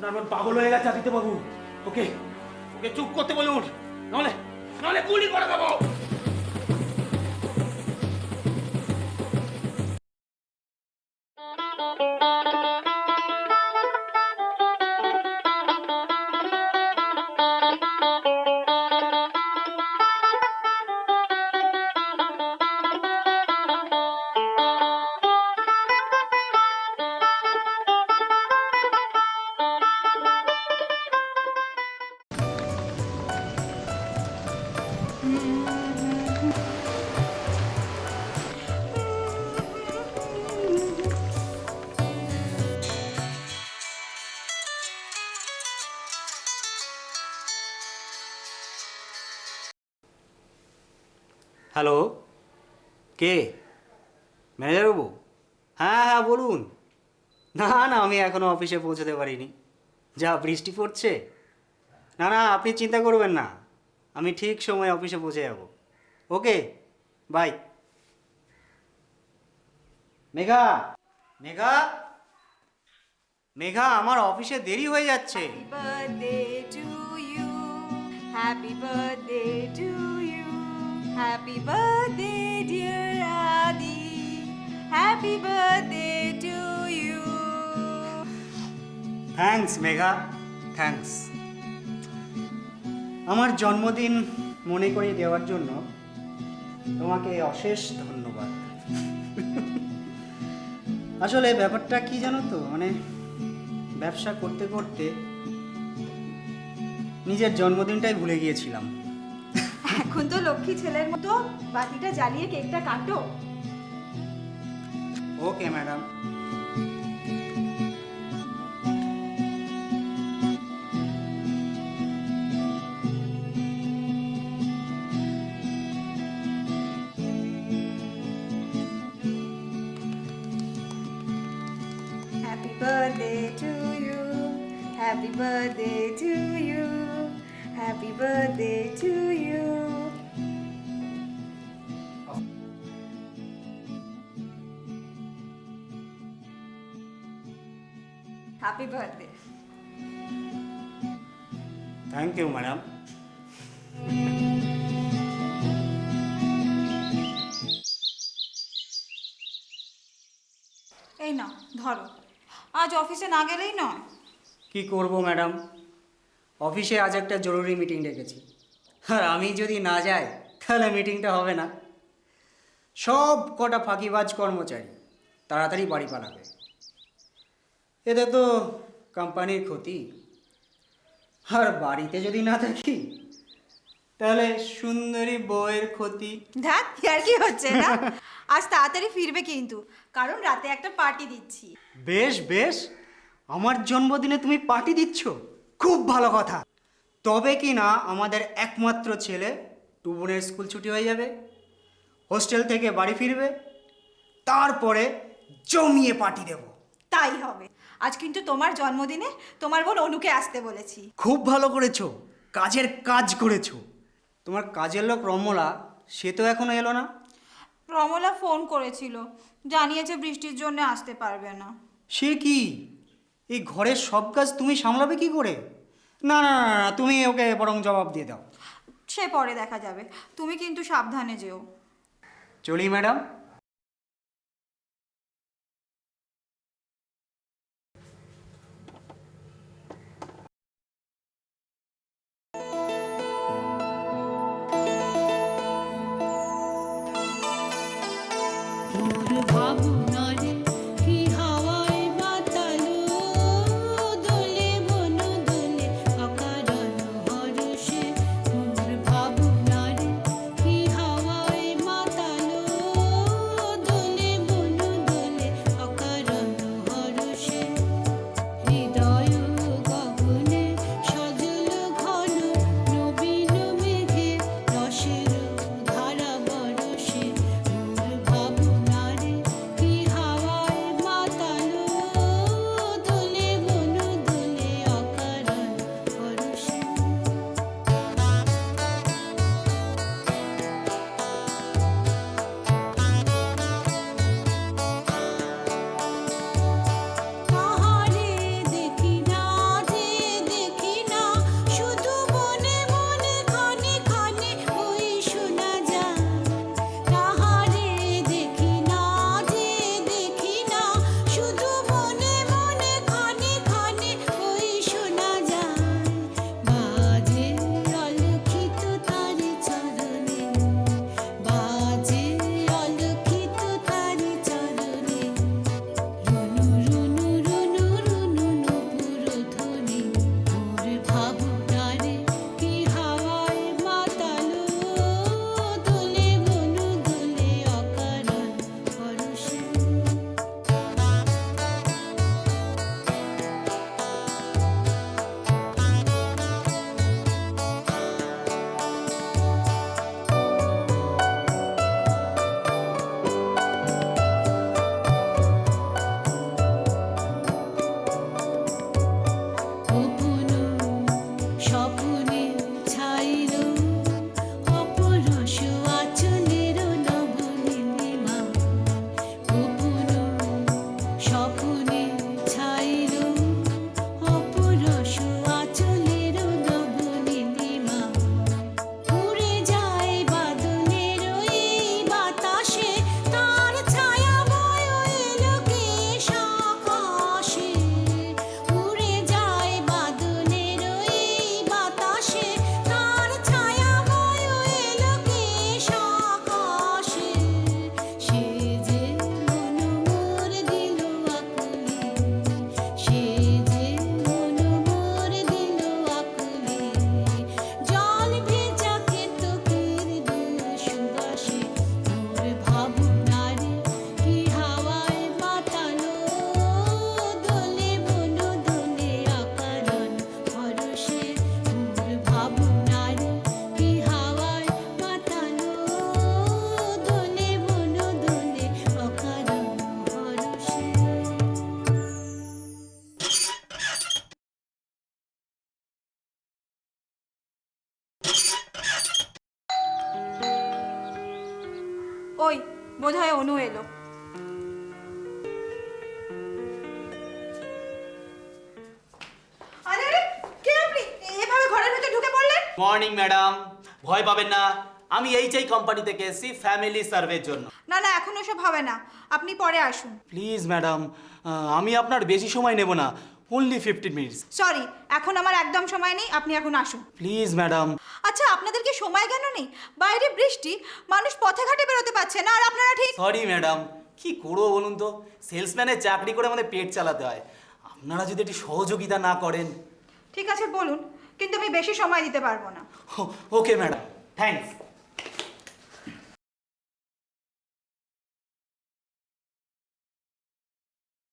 আপনার মন পাগল হয়ে গেছে আদিত্য বাবু। ওকে ওকে চুপ করতে বলুন, নাহলে নাহলে গুলি করে দেবো। হ্যালো, কে? ম্যানেজারবাবু? হ্যাঁ হ্যাঁ বলুন। না না, আমি এখনও অফিসে পৌঁছতে পারিনি, যা বৃষ্টি পড়ছে। না না, আপনি চিন্তা করবেন না, আমি ঠিক সময় অফিসে পৌঁছে যাব। ওকে, বাই। মেঘা, মেঘা, মেঘা, আমার অফিসে দেরি হয়ে যাচ্ছে। Happy birthday to you. Happy birthday, dear Adi. Happy birthday to you. Thanks Megha, thanks. আমার জন্মদিন মনে করিয়ে দেওয়ার জন্য তোমাকে অশেষ ধন্যবাদ। আসলে ব্যাপারটা কি জানো তো, মানে ব্যবসা করতে করতে নিজের জন্মদিনটাই ভুলে গিয়েছিলাম। এখন তো লক্ষ্মী ছেলের মতো বাতিটা জ্বালিয়ে কেকটা কাটো। Okay madam. Happy birthday to you. Happy birthday to you. Happy birthday to you. Happy birthday. Thank you madam. এই নাও ধরো, আজ অফিসে না গেলেই নয়। কি করব ম্যাডাম, অফিসে আজ একটা জরুরি মিটিং ডেকেছি, আর আমি যদি না যাই তাহলে মিটিংটা হবে না। সব কটা ফাঁকিবাজ কর্মচারী তাড়াতাড়ি বাড়ি পালাবে, এতে তো কোম্পানির ক্ষতি। আর বাড়িতে যদি না থাকি তাহলে সুন্দরী বউয়ের ক্ষতি। ধ্যাত, আর কি হচ্ছে না? আজ তাড়াতাড়ি ফিরবে কিন্তু, কারণ রাতে একটা পার্টি দিচ্ছি। বেশ বেশ, আমার জন্মদিনে তুমি পার্টি দিচ্ছ, খুব ভালো কথা। তবে কি না আমাদের একমাত্র ছেলে টুবুনের স্কুল ছুটি হয়ে যাবে, হোস্টেল থেকে বাড়ি ফিরবে, তারপরে জমিয়ে পার্টি দেব। তাই হবে। আজ কিন্তু তোমার জন্মদিনে তোমার বোন অনুকে আসতে বলেছি। খুব ভালো করেছো, কাজের কাজ করেছো। তোমার কাজের লোক রমলা, সে তো এখনো এলো না। রমলা ফোন করেছিল, জানিয়েছে বৃষ্টির জন্য আসতে পারবে না। সে কি, এই ঘরের সব কাজ তুমি সামলাবে কি করে? না না না না, তুমি ওকে বরং জবাব দিয়ে দাও। সে পরে দেখা যাবে, তুমি কিন্তু সাবধানে যেও। চলি ম্যাডাম। বোধহয় অনু এলো। আরে আরে, কে আপনি? এভাবে ঘরের ভেতর ঢুকে পড়লেন? মর্নিং ম্যাডাম, ভয় পাবেন না, আমি এইচআই কোম্পানি থেকে এসেছি ফ্যামিলি সার্ভের জন্য। না না, এখন ওসব হবে না, আপনি পরে আসুন। প্লিজ ম্যাডাম, আমি আপনার বেশি সময় নেব না, অনলি 15 মিনিটস। সরি, এখন আমার একদম সময় নেই, আপনি এখন আসুন। Please madam. আচ্ছা, আপনাদের কি সময় কেন নেই? বাইরে বৃষ্টি, মানুষ পথে ঘাটে বেরোতে পারছে না, আর আপনারা ঠিক। সরি ম্যাডাম, কি করবো বলুন তো, সেলসম্যানের চাকরি করে আমাদের পেট চালাতে হয়, আপনারা যদি একটু সহযোগিতা না করেন। ঠিক আছে বলুন, কিন্তু আমি বেশি সময় দিতে পারবো না। Okay madam, thanks.